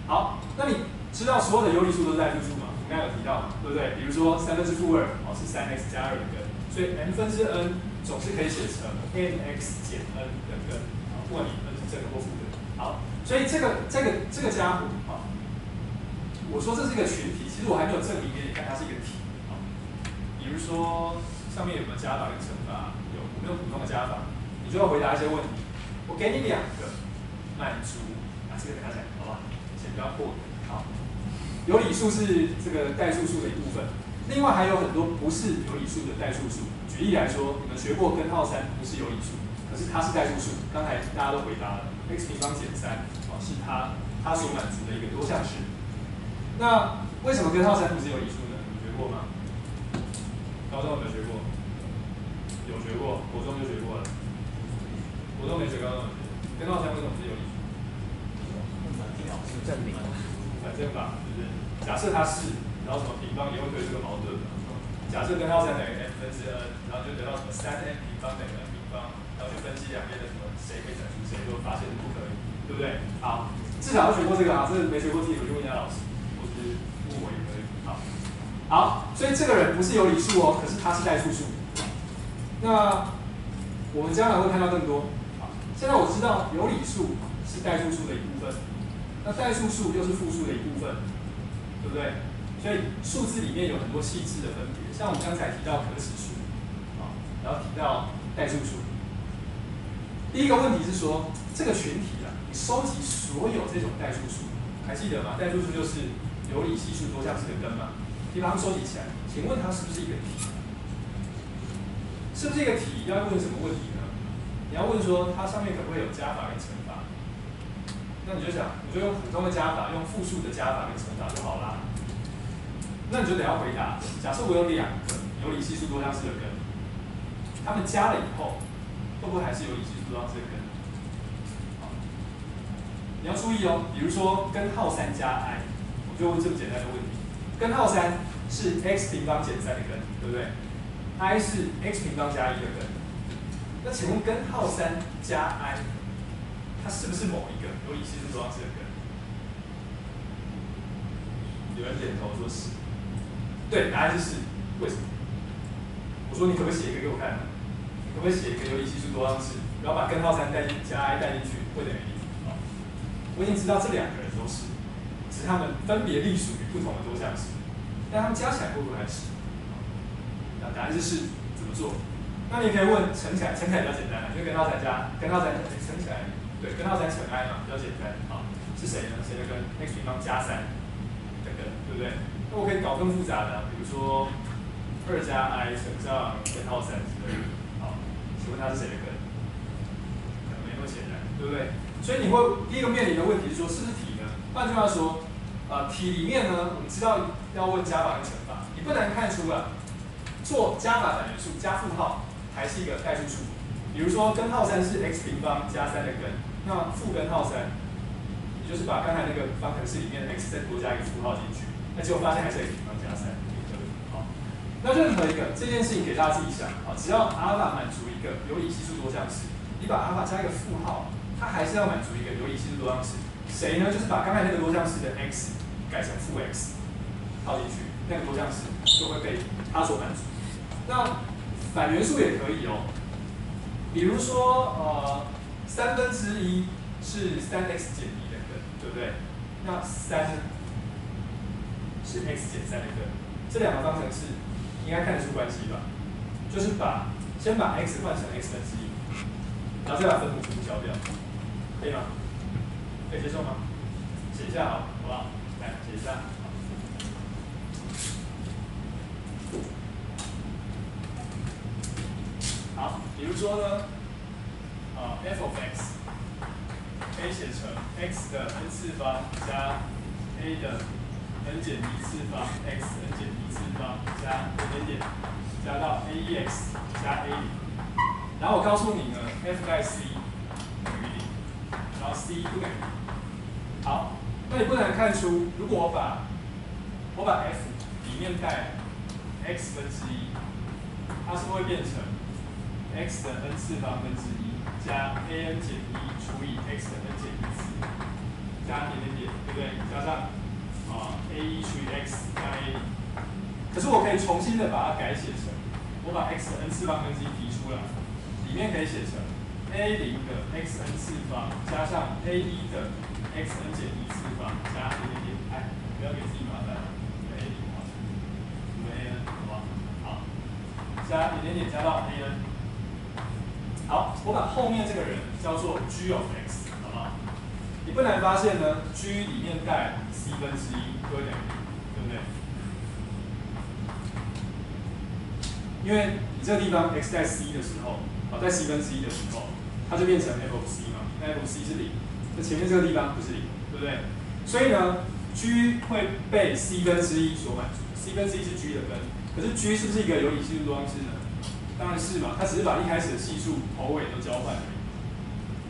好，那你知道所有的有理数都是代数数吗？我们刚才有提到嘛，对不对？比如说2/3是3x 加2的根，所以 n 分之 n 总是可以写成 nx 减 n 的根，不管你 n 是正的或负的。好，所以这个家伙啊。我说这是一个群体，其实我还没有证明给你看它是一个体。比如说上面有没有加法跟乘法？有没有普通的加法？你就要回答一些问题。我给你2个满足这个等下讲，好吧？先不要破。好，有理数是这个代数数的一部分，另外还有很多不是有理数的代数数。举例来说，你们学过根号3不是有理数，可是它是代数数。刚才大家都回答了 ，x 平方减3，是它所满足的一个多项式。那为什么根号3不是有理数呢？你们学过吗？高中有没有学过？有学过，国中就学过了。国中没学，高中有学。根号3为什么不是有理数？证明。反证法，就是假设它是，然后什么平方也会推出个矛盾嘛。假设根号3等于 m 分之 n， 然后就得到什么3m 平方等于 n 平方，然后去分析两边的什么谁可以整除谁，就发现不可以，对不对？好，至少要学过这个啊，这个没学过题，我就问一下老师。好，所以这个人不是有理数哦，可是他是代数数。那我们将来会看到更多。好，现在我知道有理数是代数数的一部分，那代数数又是复数的一部分，对不对？所以数字里面有很多细致的分别，像我们刚才提到可指数，然后提到代数数。第一个问题是说，这个群体啊，你收集所有这种代数数，还记得吗？代数数就是有理系数多项式的根嘛。你把它们收集起来，请问它是不是一个体？是不是一个体？要问什么问题呢？你要问说它上面可不可以有加法跟乘法？那你就想，你就用普通的加法，用复数的加法跟乘法就好啦。那你就得要回答：假设我有2个有理系数多项式的根，它们加了以后，会不会还是有理系数多项式的根？好，你要注意哦，比如说根号3加 i， 我就问这么简单的问题。根号3是 x 平方减3的根，对不对 ？i 是 x 平方加1的根。那请问根号3加 i， 它是不是某一个有理系数多项式的根？有人点头说是。对，答案是是。为什么？我说你可不可以写一个给我看？你可不可以写一个有理系数多项式，然后把根号3加 i 带进去，会等于0？我已经知道这2个人都是。只是它们分别隶属于不同的多项式，但它们加起来会不会还是？那答案是是，怎么做？那你可以问乘起来，乘起来比较简单了，因为根号3乘起来，对，根号3乘 i 嘛，比较简单。好，是谁呢？谁的根 ？x 平方加3的根，对不对？那我可以搞更复杂的，比如说2加 i 乘上根号3之类的。好，请问它是谁的根？可能没那么显然，对不对？所以你会第一个面临的问题是说，是不是体呢？换句话说，体里面呢，我们知道要问加法跟乘法，你不难看出啊，做加法反元素加负号还是一个代数数。比如说根号3是 x 平方加3的根，那负根号3，你就是把刚才那个方程式里面的 x 再多加一个负号进去，那结果发现还是 x 平方加3。好，那任何一个这件事情给大家自己想啊，只要阿尔法满足一个有理系数多项式，你把阿尔法加一个负号，它还是要满足一个有理系数多项式。谁呢？就是把刚才那个多项式的 x 改成负 x 套进去，那个多项式就会被它所满足。那反元素也可以哦，比如说1/3是3x 减1的根，对不对？那3是 x 减3的根，这2个方程式应该看得出关系吧？就是先把 x 换成x分之1，然后再把分母全部消掉，可以吗？可以接受吗？写一下好不好？来写一下。比如说呢，f of x 可以写成 x 的 n 次方加 a 的 n 减1次方 x n 减1次方加点点点加到 aex 加 a 0，然后我告诉你呢 f 带 c 等于0，然后 c 不等于0。好，那你不难看出，如果我把 f 里面带 x 分之1，它是会变成 x 的 n 次方分之1加 an 减1除以 x 的 n 减1次加点点点，对不对？加上a1除以 x 加 a 0。可是我可以重新的把它改写成，我把 x 的 n 次方分之1提出来，里面可以写成 a0的 x n 次方加上 a1的 x n 减1次方加点点点。哎，不要给自己麻烦，a0好，除了 an 好不好？好，加点点点加到 an。好，我把后面这个人叫做 g of x， 好不好？你不难发现呢 ，g 里面带 c 分之1就会等于0，对不对？因为你这个地方 x 在 c 的时候，在 c 分之1的时候，它就变成 f of c 嘛，那 f of c 是0，那前面这个地方不是0，对不对？所以呢 ，g 会被 c 分之1所满足 ，c 分之1是 g 的根，可是 g 是不是一个有理系数多项式呢？当然是嘛，它只是把一开始的系数头尾都交换而已，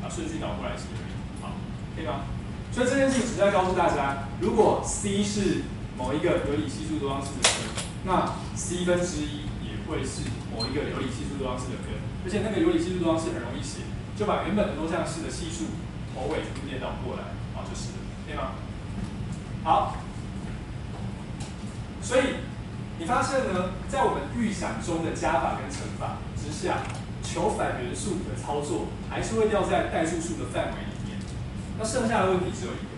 把顺序倒过来写而已。好，可以吗？所以这件事情只是在告诉大家，如果 c 是某一个有理系数多项式的根，那 c 分之1也会是某一个有理系数多项式的根，而且那个有理系数多项式很容易写，就把原本的多项式的系数头尾全部颠倒过来，就是了，可以吗？好，所以。你发现呢，在我们预想中的加法跟乘法之下，求反元素的操作还是会掉在代数数的范围里面。那剩下的问题只有一个：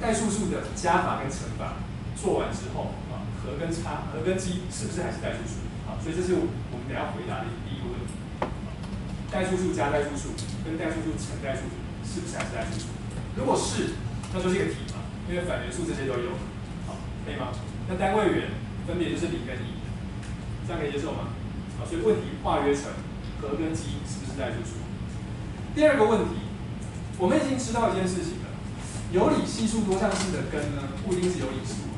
代数数的加法跟乘法做完之后，和跟积是不是还是代数数？所以这是我们等一下回答的第一个问题。代数数加代数数跟代数数乘代数数是不是还是代数数？如果是，那就是一个题嘛，因为反元素这些都有，好，可以吗？那单位元分别就是0跟1，这样可以接受吗？好，所以问题化约成和跟积是不是代数数？第二个问题，我们已经知道一件事情了，有理系数多项式的根呢，不一定是有理数。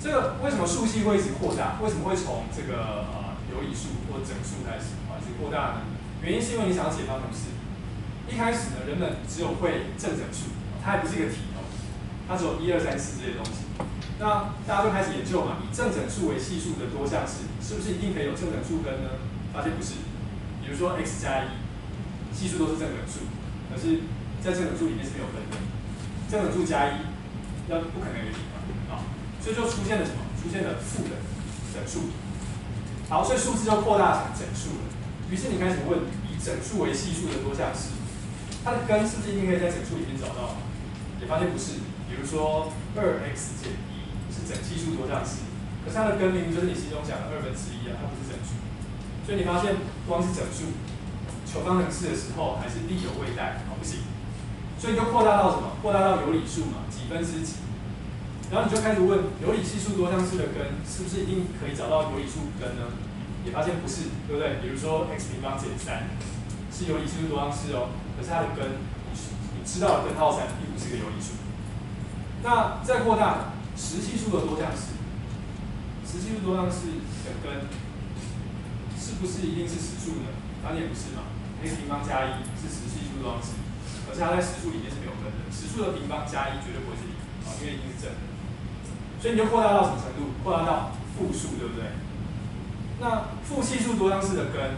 这个为什么数系会一直扩大？为什么会从这个有理数或整数开始一直扩大呢？原因是因为你想要解方程式，一开始呢，人们只有会正整数，它还不是一个题哦，它只有1、2、3、4这些东西。那大家就开始研究嘛，以正整数为系数的多项式，是不是一定可以有正整数根呢？发现不是。比如说 x 加1，系数都是正整数，可是在正整数里面是没有分的。正整数加1，不可能有0嘛，所以就出现了什么？出现了负的整数。好，所以数字就扩大成整数了。于是你开始问，以整数为系数的多项式，它的根是不是一定可以在整数里面找到？也发现不是。比如说2x 减1。是整系数多项式，可是它的根明明就是你心中想的1/2啊，它不是整数。所以你发现光是整数，求方程式的时候还是力有未逮，不行。所以你就扩大到什么？扩大到有理数嘛，几分之几。然后你就开始问有理系数多项式的根是不是一定可以找到有理数根呢？也发现不是，对不对？比如说 x 平方减3是有理系数多项式哦，可是它的根你知道的根号3并不是个有理数。那再扩大。实系数的多项式，实系数多项式的根是不是一定是实数呢？当然也不是嘛。x 平方加1是实系数多项式，可是它在实数里面是没有根的。实数的平方加1绝对不会是0，因为一定是正的。所以你就扩大到什么程度？扩大到负数，对不对？那负系数多项式的根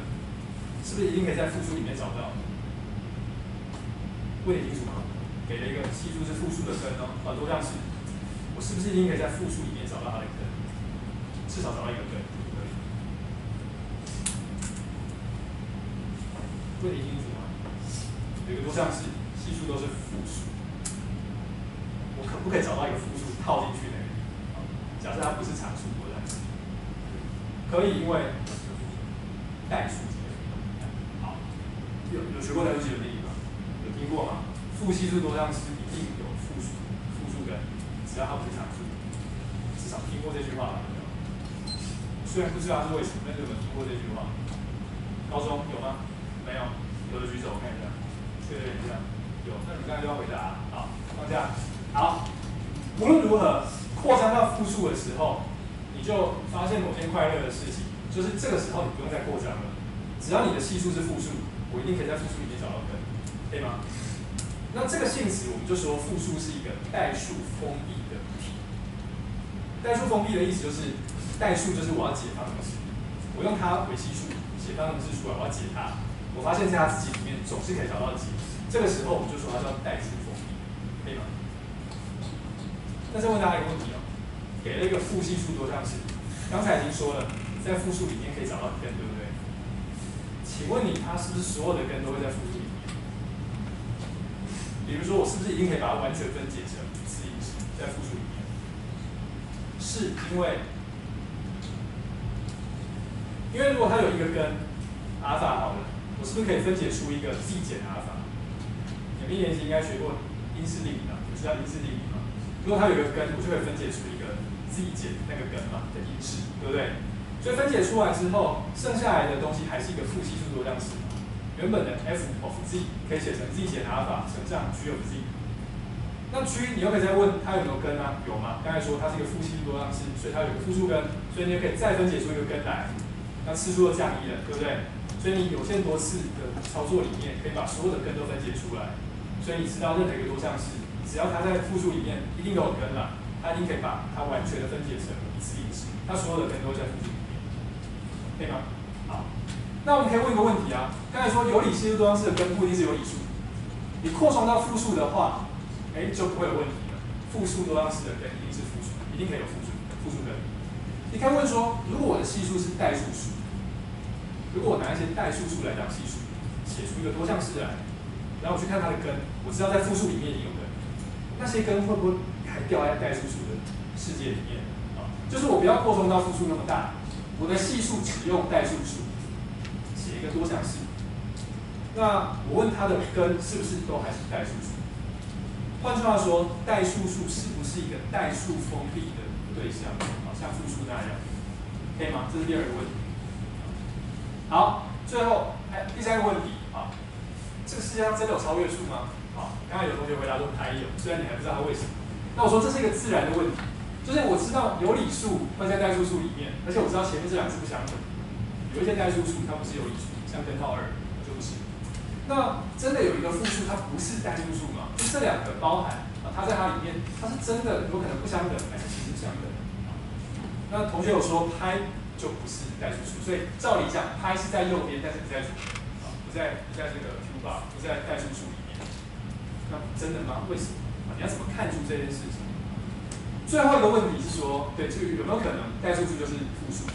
是不是一定可以在负数里面找到？问题清楚吗？给了一个系数是负数的根哦，多项式。我是不是一定可以在复数里面找到它的根？至少找到一个根，可以。问题清楚吗？有一个多项式，系数都是负数，我可不可以找到一个负数套进去那个地方？假设它不是常数多项式，可以，因为代数结合。好，有学过代数结合定理吗？有听过吗？负系数多项式一定有负数根。只要它不是常数，至少听过这句话吧？虽然不知道是为什么，但是有没有听过这句话？高中有吗？没有，有的举手，我看一下。这个有点像，有，那你刚才就要回答。好，放下。好，无论如何，扩张到复数的时候，你就发现某件快乐的事情，就是这个时候你不用再扩张了，只要你的系数是复数，我一定可以在复数里面找到根，可以吗？那这个性质我们就说复数是一个代数封闭的体。代数封闭的意思就是，代数就是我要解方程式，我用它为系数写方程式出来，我要解它，我发现在它自己里面总是可以找到解，这个时候我们就说它叫代数封闭，可以吗？但是问大家一个问题哦，给了一个负系数多项式，刚才已经说了，在复数里面可以找到根，对不对？请问你它是不是所有的根都会在复数里面？比如说我是不是一定可以把它完全分解成一次因式，在复数里面？是因为如果它有一个根阿尔法好了，我是不是可以分解出一个 z 减阿尔法？你们一年级应该学过因式定理吧？有知道因式定理吗？如果它有一个根，我就可以分解出一个 z 减那个根嘛的因式，对不对？所以分解出来之后，剩下来的东西还是一个负系数多项式。原本的 f of z 可以写成 z 减阿尔法乘上 g of z。那 g 你又可以再问它有没有根啊？有嘛？刚才说它是一个负系数多项式，所以它有一个复数根，所以你也可以再分解出一个根来。那次数又降1了，对不对？所以你有限多次的操作里面，可以把所有的根都分解出来。所以你知道任何一个多项式，只要它在复数里面一定都有根了，它一定可以把它完全的分解成一次因式，它所有的根都会在复数里面，可以吗？好，那我们可以问一个问题啊，刚才说有理系数多项式的根不一定是有理数，你扩充到复数的话，就不会有问题了。复数多项式的根一定是复数，一定可以有复数根。你可以问说，如果我的系数是代数数，如果我拿一些代数数来当系数，写出一个多项式来，然后我去看它的根，我知道在复数里面已经有根，那些根会不会还掉在代数数的世界里面啊？就是我不要扩充到复数那么大，我的系数只用代数数，写一个多项式。那我问它的根是不是都还是代数数？换句话说，代数数是不是一个代数封闭的对象？像复数那样，可以吗？这是第二个问题。好，最后第三个问题啊，这个世界上真的有超越数吗？好，刚才有同学回答说还有，虽然你还不知道它为什么。那我说这是一个自然的问题，就是我知道有理数会在代数数里面，而且我知道前面这两是不相等。有一些代数数它不是有理数，像根号2就不是。那真的有一个复数它不是代数数吗？就这两个包含它在它里面，它是真的有可能不相等，还是其实相等？那同学有说派就不是代数数，所以照理讲派是在右边，但是不在左边，不在这个 Q bar， 不在代数数里面。那真的吗？为什么？你要怎么看出这件事情？最后一个问题是说，对，这个有没有可能代数数就是复数？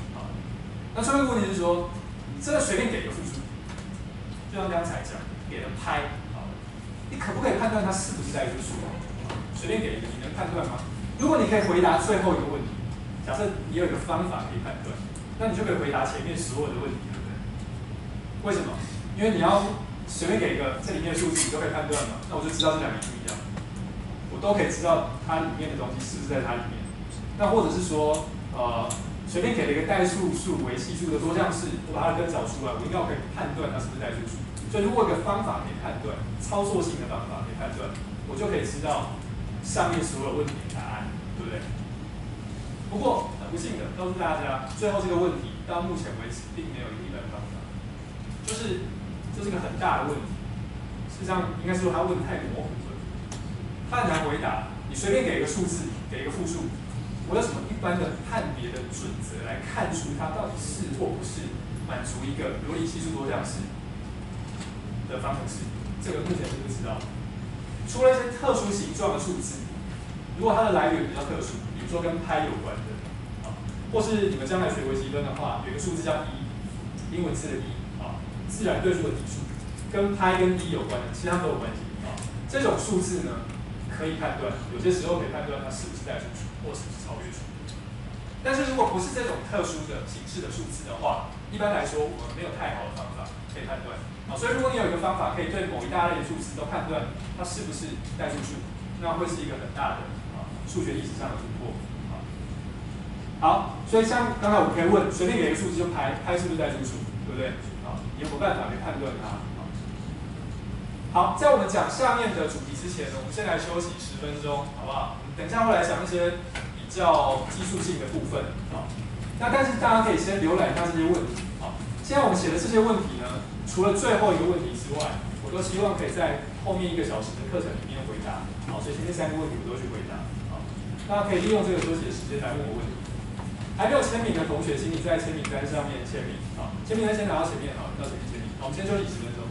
那最后一个问题是说，你真的随便给一个复数，就像刚才讲，给了派，你可不可以判断它是不是代数数？随便给一个，你能判断吗？如果你可以回答最后一个问题。假设你有一个方法可以判断，那你就可以回答前面所有的问题，对不对？为什么？因为你要随便给一个这里面的数字，你都可以判断嘛。那我就知道这两个不一样，我都可以知道它里面的东西是不是在它里面。那或者是说，随便给了一个代数数为系数的多项式，我把它的根找出来，我应该可以判断它是不是代数数。所以如果有一个方法可以判断，操作性的方法可以判断，我就可以知道上面所有问题的答案，对不对？不过很不幸的告诉大家，最后这个问题到目前为止并没有一个一般方法，就是这是个很大的问题。事实上，应该说他问太模糊了，他很难回答。你随便给一个数字，给一个复数，我有什么一般的判别的准则来看出它到底是或不是满足一个有理系数多项式的方程式？这个目前是不知道。除了一些特殊形状的数字，如果它的来源比较特殊。比如说跟派有关的，或是你们将来学微积分的话，有一个数字叫1，英文字的1，自然对数的底数，跟派跟1有关的，其实它们都有关系。这种数字呢，可以判断，有些时候可以判断它是不是代数数，或是不是超越数。但是如果不是这种特殊的形式的数字的话，一般来说我们没有太好的方法可以判断。所以如果你有一个方法可以对某一大类的数字都判断它是不是代数数，那会是一个很大的数学历史上的突破。好，所以像刚才我可以问，随便给一个数字就派是不是代数数，对不对？啊，你有没有办法去判断它？好，在我们讲下面的主题之前呢，我们先来休息10分钟，好不好？等一下会来讲一些比较技术性的部分啊。那但是大家可以先浏览一下这些问题啊。现在我们写的这些问题呢，除了最后一个问题之外，我都希望可以在后面1个小时的课程里面回答。好，所以前面3个问题我都去回答。好，大家可以利用这个休息的时间来问我问题。还没有签名的同学，请你在签名单上面签名。好，签名单先拿到前面，好，到前面签名。好，我们先休息10分钟。